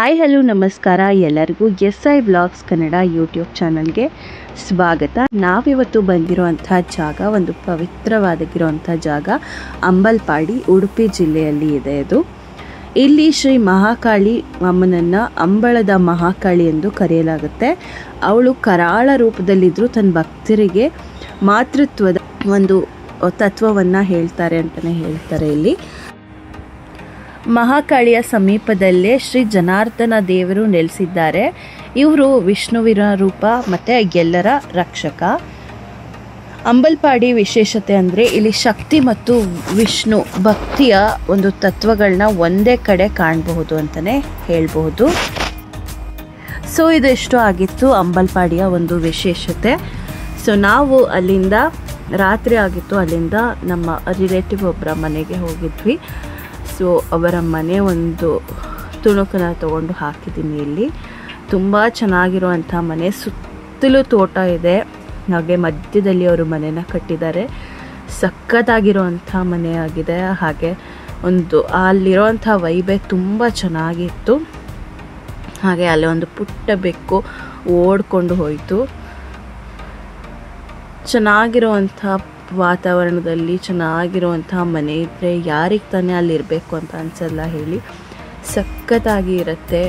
Hi hello ನಮಸ್ಕಾರ ಎಲ್ಲರಿಗೂ SI vlogs Kannada YouTube ಚಾನಲ್ಗೆ ಸ್ವಾಗತ. ನಾವಿವತ್ತು ಬಂದಿರುವಂಥ ಜಾಗ ಒಂದು ಪವಿತ್ರವಾಗಿರುವಂಥ ಜಾಗ ಅಂಬಲ್ಪಾಡಿ, ಉಡುಪಿ ಜಿಲ್ಲೆಯಲ್ಲಿ ಇದೆ. ಇಲ್ಲಿ ಶ್ರೀ ಮಹಾಕಾಳಿ ಅಮ್ಮನನ್ನು ಅಂಬಳದ ಮಹಾಕಾಳಿ ಎಂದು ಕರೆಯಲಾಗುತ್ತೆ. ಅವಳು ಕರಾಳ ರೂಪದಲ್ಲಿದ್ದರೂ ತನ್ನ ಭಕ್ತರಿಗೆ ಮಾತೃತ್ವದ ಒಂದು ತತ್ವವನ್ನು ಹೇಳ್ತಾರೆ ಅಂತಲೇ ಹೇಳ್ತಾರೆ. ಇಲ್ಲಿ ಮಹಾಕಾಳಿಯ ಸಮೀಪದಲ್ಲೇ ಶ್ರೀ ಜನಾರ್ದನ ದೇವರು ನೆಲೆಸಿದ್ದಾರೆ. ಇವರು ವಿಷ್ಣುವಿನ ರೂಪ ಮತ್ತು ಎಲ್ಲರ ರಕ್ಷಕ. ಅಂಬಲ್ಪಾಡಿ ವಿಶೇಷತೆ ಅಂದರೆ ಇಲ್ಲಿ ಶಕ್ತಿ ಮತ್ತು ವಿಷ್ಣು ಭಕ್ತಿಯ ಒಂದು ತತ್ವಗಳನ್ನ ಒಂದೇ ಕಡೆ ಕಾಣಬಹುದು ಅಂತಲೇ ಹೇಳ್ಬಹುದು. ಸೊ ಇದೆಷ್ಟು ಆಗಿತ್ತು ಅಂಬಲ್ಪಾಡಿಯ ಒಂದು ವಿಶೇಷತೆ. ಸೊ ನಾವು ಅಲ್ಲಿಂದ ರಾತ್ರಿ ಆಗಿತ್ತು, ಅಲ್ಲಿಂದ ನಮ್ಮ ರಿಲೇಟಿವ್ ಒಬ್ಬರ ಮನೆಗೆ ಹೋಗಿದ್ವಿ. ಸೊ ಅವರ ಮನೆ ಒಂದು ತುಣುಕನ್ನು ತಗೊಂಡು ಹಾಕಿದ್ದೀನಿ. ಇಲ್ಲಿ ತುಂಬ ಚೆನ್ನಾಗಿರುವಂಥ ಮನೆ, ಸುತ್ತಲೂ ತೋಟ ಇದೆ, ಹಾಗೆ ಮಧ್ಯದಲ್ಲಿ ಅವರು ಮನೆನ ಕಟ್ಟಿದ್ದಾರೆ. ಸಖತ್ತಾಗಿರುವಂಥ ಮನೆ ಆಗಿದೆ. ಹಾಗೆ ಒಂದು ಅಲ್ಲಿರುವಂಥ ವೈಬೆ ತುಂಬ ಚೆನ್ನಾಗಿತ್ತು. ಹಾಗೆ ಅಲ್ಲಿ ಒಂದು ಪುಟ್ಟ ಬೆಕ್ಕು ಓಡ್ಕೊಂಡು ಹೋಯಿತು. ಚೆನ್ನಾಗಿರುವಂಥ ವಾತಾವರಣದಲ್ಲಿ ಚೆನ್ನಾಗಿರುವಂಥ ಮನೆ ಇದ್ದರೆ ಯಾರಿಗೆ ತಾನೇ ಅಲ್ಲಿರಬೇಕು ಅಂತ ಅನಿಸಲ್ಲ ಹೇಳಿ. ಸಖತ್ತಾಗಿ ಇರುತ್ತೆ.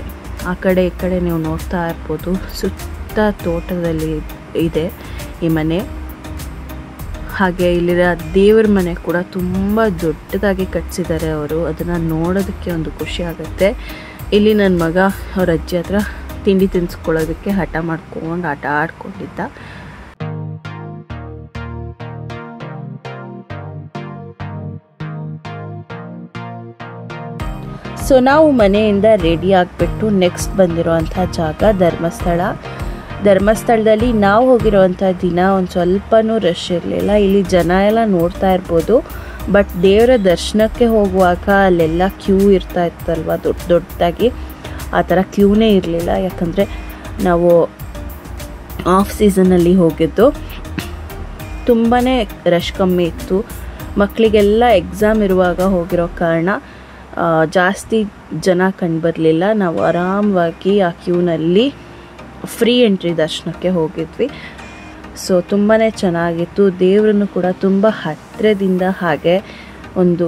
ಆ ಕಡೆ ಈ ಕಡೆ ನೀವು ನೋಡ್ತಾ ಇರ್ಬೋದು, ಸುತ್ತ ತೋಟದಲ್ಲಿ ಇದೆ ಈ ಮನೆ. ಹಾಗೆ ಇಲ್ಲಿರೋ ದೇವ್ರ ಮನೆ ಕೂಡ ತುಂಬ ದೊಡ್ಡದಾಗಿ ಕಟ್ಟಿಸಿದ್ದಾರೆ ಅವರು. ಅದನ್ನು ನೋಡೋದಕ್ಕೆ ಒಂದು ಖುಷಿ ಆಗುತ್ತೆ. ಇಲ್ಲಿ ನನ್ನ ಮಗ ಅವ್ರ ಅಜ್ಜಿ ಹತ್ರ ತಿಂಡಿ ತಿನ್ನಿಸ್ಕೊಳ್ಳೋದಕ್ಕೆ ಹಠ ಮಾಡ್ಕೊಂಡು ಆಟ ಆಡ್ಕೊಂಡಿದ್ದ. ಸೊ ನಾವು ಮನೆಯಿಂದ ರೆಡಿ ಆಗಿಬಿಟ್ಟು ನೆಕ್ಸ್ಟ್ ಬಂದಿರೋವಂಥ ಜಾಗ ಧರ್ಮಸ್ಥಳ. ಧರ್ಮಸ್ಥಳದಲ್ಲಿ ನಾವು ಹೋಗಿರೋವಂಥ ದಿನ ಒಂದು ಸ್ವಲ್ಪನೂ ರಶ್ ಇರಲಿಲ್ಲ. ಇಲ್ಲಿ ಜನ ಎಲ್ಲ ನೋಡ್ತಾ ಇರ್ಬೋದು. ಬಟ್ ದೇವರ ದರ್ಶನಕ್ಕೆ ಹೋಗುವಾಗ ಅಲ್ಲೆಲ್ಲ ಕ್ಯೂ ಇರ್ತಾ ಇತ್ತಲ್ವ, ದೊಡ್ಡದಾಗಿ. ಆ ಥರ ಕ್ಯೂನೇ ಇರಲಿಲ್ಲ, ಯಾಕಂದರೆ ನಾವು ಆಫ್ ಸೀಸನಲ್ಲಿ ಹೋಗಿದ್ದು. ತುಂಬಾ ರಶ್ ಕಮ್ಮಿ ಇತ್ತು. ಮಕ್ಕಳಿಗೆಲ್ಲ ಎಕ್ಸಾಮ್ ಇರುವಾಗ ಹೋಗಿರೋ ಕಾರಣ ಜಾಸ್ತಿ ಜನ ಕಂಡುಬರಲಿಲ್ಲ. ನಾವು ಆರಾಮವಾಗಿ ಆ ಕ್ಯೂನಲ್ಲಿ ಫ್ರೀ ಎಂಟ್ರಿ ದರ್ಶನಕ್ಕೆ ಹೋಗಿದ್ವಿ. ಸೊ ತುಂಬಾ ಚೆನ್ನಾಗಿತ್ತು. ದೇವರನ್ನು ಕೂಡ ತುಂಬ ಹತ್ತಿರದಿಂದ ಹಾಗೆ ಒಂದು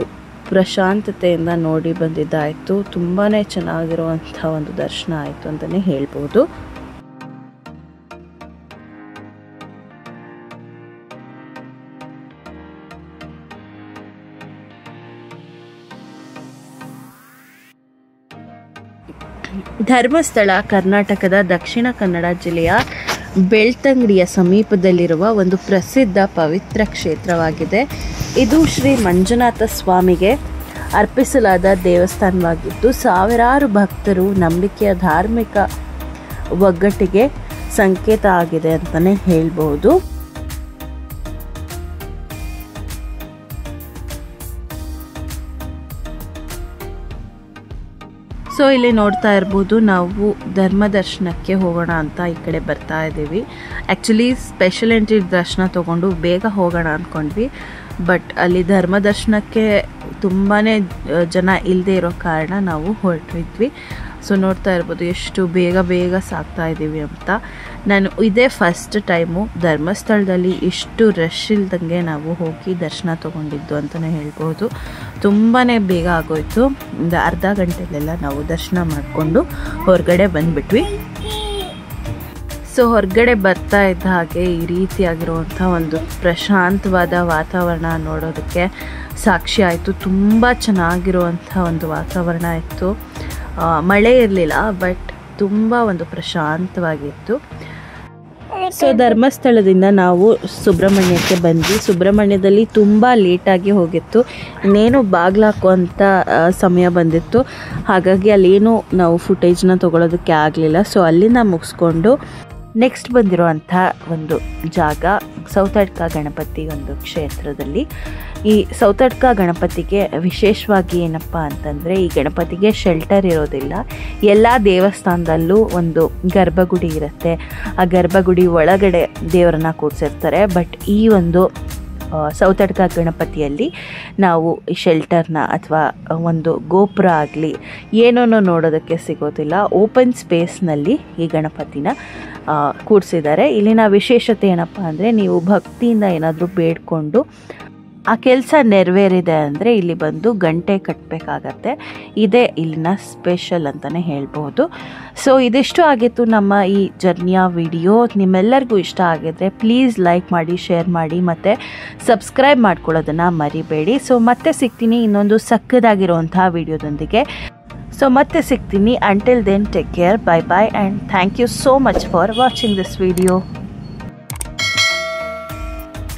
ಪ್ರಶಾಂತತೆಯಿಂದ ನೋಡಿ ಬಂದಿದ್ದಾಯಿತು. ತುಂಬಾ ಚೆನ್ನಾಗಿರುವಂಥ ಒಂದು ದರ್ಶನ ಆಯಿತು ಅಂತಲೇ ಹೇಳ್ಬೋದು. ಧರ್ಮಸ್ಥಳ ಕರ್ನಾಟಕದ ದಕ್ಷಿಣ ಕನ್ನಡ ಜಿಲ್ಲೆಯ ಬೆಳ್ತಂಗಡಿಯ ಸಮೀಪದಲ್ಲಿರುವ ಒಂದು ಪ್ರಸಿದ್ಧ ಪವಿತ್ರ ಕ್ಷೇತ್ರವಾಗಿದೆ. ಇದು ಶ್ರೀ ಮಂಜುನಾಥ ಸ್ವಾಮಿಗೆ ಅರ್ಪಿಸಲಾದ ದೇವಸ್ಥಾನವಾಗಿದ್ದು ಸಾವಿರಾರು ಭಕ್ತರು ನಂಬಿಕೆಯ ಧಾರ್ಮಿಕ ಒಗ್ಗಟ್ಟಿಗೆ ಸಂಕೇತ ಆಗಿದೆ ಅಂತಲೇ ಹೇಳ್ಬೋದು. ಸೊ ಇಲ್ಲಿ ನೋಡ್ತಾ ಇರ್ಬೋದು, ನಾವು ಧರ್ಮ ದರ್ಶನಕ್ಕೆ ಹೋಗೋಣ ಅಂತ ಈ ಕಡೆ ಬರ್ತಾ ಇದ್ದೀವಿ. ಆ್ಯಕ್ಚುಲಿ ಸ್ಪೆಷಲ್ ಎಂಟ್ರಿ ದರ್ಶನ ತೊಗೊಂಡು ಬೇಗ ಹೋಗೋಣ ಅಂದ್ಕೊಂಡ್ವಿ. ಬಟ್ ಅಲ್ಲಿ ಧರ್ಮ ದರ್ಶನಕ್ಕೆ ತುಂಬಾ ಜನ ಇಲ್ಲದೆ ಇರೋ ಕಾರಣ ನಾವು ಹೊರಟಿದ್ವಿ. ಸೊ ನೋಡ್ತಾ ಇರ್ಬೋದು ಎಷ್ಟು ಬೇಗ ಸಾಗ್ತಾ ಇದ್ದೀವಿ ಅಂತ. ನಾನು ಇದೇ ಫಸ್ಟ್ ಟೈಮು ಧರ್ಮಸ್ಥಳದಲ್ಲಿ ಇಷ್ಟು ರಶ್ ಇಲ್ದಂಗೆ ನಾವು ಹೋಗಿ ದರ್ಶನ ತೊಗೊಂಡಿದ್ದು ಅಂತಲೇ ಹೇಳ್ಬೋದು. ತುಂಬಾ ಬೇಗ ಆಗೋಯ್ತು. ಒಂದು ಅರ್ಧ ಗಂಟೆಲೆಲ್ಲ ನಾವು ದರ್ಶನ ಮಾಡಿಕೊಂಡು ಹೊರಗಡೆ ಬಂದುಬಿಟ್ವಿ. ಸೊ ಹೊರಗಡೆ ಬರ್ತಾ ಇದ್ದ ಹಾಗೆ ಈ ರೀತಿಯಾಗಿರುವಂಥ ಒಂದು ಪ್ರಶಾಂತವಾದ ವಾತಾವರಣ ನೋಡೋದಕ್ಕೆ ಸಾಕ್ಷಿ ಆಯಿತು. ತುಂಬ ಚೆನ್ನಾಗಿರುವಂಥ ಒಂದು ವಾತಾವರಣ ಇತ್ತು. ಮಳೆ ಇರಲಿಲ್ಲ, ಬಟ್ ತುಂಬ ಒಂದು ಪ್ರಶಾಂತವಾಗಿತ್ತು. ಸೊ ಧರ್ಮಸ್ಥಳದಿಂದ ನಾವು ಸುಬ್ರಹ್ಮಣ್ಯಕ್ಕೆ ಬಂದ್ವಿ. ಸುಬ್ರಹ್ಮಣ್ಯದಲ್ಲಿ ತುಂಬ ಲೇಟಾಗಿ ಹೋಗಿತ್ತು. ಇನ್ನೇನು ಬಾಗಿಲು ಹಾಕುವಂಥ ಸಮಯ ಬಂದಿತ್ತು. ಹಾಗಾಗಿ ಅಲ್ಲೇನು ನಾವು ಫುಟೇಜ್ನ ತೊಗೊಳೋದಕ್ಕೆ ಆಗಲಿಲ್ಲ. ಸೊ ಅಲ್ಲಿಂದ ಮುಗಿಸ್ಕೊಂಡು ನೆಕ್ಸ್ಟ್ ಬಂದಿರುವಂಥ ಒಂದು ಜಾಗ ಸೌತಡ್ಕ ಗಣಪತಿ ಒಂದು ಕ್ಷೇತ್ರದಲ್ಲಿ. ಈ ಸೌತಡ್ಕ ಗಣಪತಿಗೆ ವಿಶೇಷವಾಗಿ ಏನಪ್ಪ ಅಂತಂದರೆ, ಈ ಗಣಪತಿಗೆ ಶೆಲ್ಟರ್ ಇರೋದಿಲ್ಲ. ಎಲ್ಲ ದೇವಸ್ಥಾನದಲ್ಲೂ ಒಂದು ಗರ್ಭಗುಡಿ ಇರುತ್ತೆ. ಆ ಗರ್ಭಗುಡಿ ಒಳಗಡೆ ದೇವರನ್ನ ಕೂರಿಸಿರ್ತಾರೆ. ಬಟ್ ಈ ಒಂದು ಸೌತಡ್ಕ ಗಣಪತಿಯಲ್ಲಿ ನಾವು ಶೆಲ್ಟರ್ನ ಅಥವಾ ಒಂದು ಗೋಪುರ ಆಗಲಿ ಏನೋ ನೋಡೋದಕ್ಕೆ ಸಿಗೋದಿಲ್ಲ. ಓಪನ್ ಸ್ಪೇಸ್ನಲ್ಲಿ ಈ ಗಣಪತಿನ ಕೂರಿಸಿದ್ದಾರೆ. ಇಲ್ಲಿನ ವಿಶೇಷತೆ ಏನಪ್ಪ ಅಂದರೆ, ನೀವು ಭಕ್ತಿಯಿಂದ ಏನಾದರೂ ಬೇಡ್ಕೊಂಡು ಆ ಕೆಲಸ ನೆರವೇರಿದೆ ಅಂದರೆ ಇಲ್ಲಿ ಬಂದು ಗಂಟೆ ಕಟ್ಟಬೇಕಾಗತ್ತೆ. ಇದೇ ಇಲ್ಲಿನ ಸ್ಪೆಷಲ್ ಅಂತಲೇ ಹೇಳ್ಬೋದು. ಸೊ ಇದಿಷ್ಟು ಆಗಿತ್ತು ನಮ್ಮ ಈ ಜರ್ನಿಯ ವಿಡಿಯೋ. ನಿಮ್ಮೆಲ್ಲರಿಗೂ ಇಷ್ಟ ಆಗಿದ್ರೆ ಪ್ಲೀಸ್ ಲೈಕ್ ಮಾಡಿ, ಶೇರ್ ಮಾಡಿ ಮತ್ತು ಸಬ್ಸ್ಕ್ರೈಬ್ ಮಾಡ್ಕೊಳ್ಳೋದನ್ನು ಮರಿಬೇಡಿ. ಸೊ ಮತ್ತೆ ಸಿಗ್ತೀನಿ ಇನ್ನೊಂದು ಸಕ್ಕದಾಗಿರುವಂಥ ವಿಡಿಯೋದೊಂದಿಗೆ. ಸೊ ಮತ್ತೆ ಸಿಗ್ತೀನಿ. Until then take care, bye bye and thank you so much for watching this video.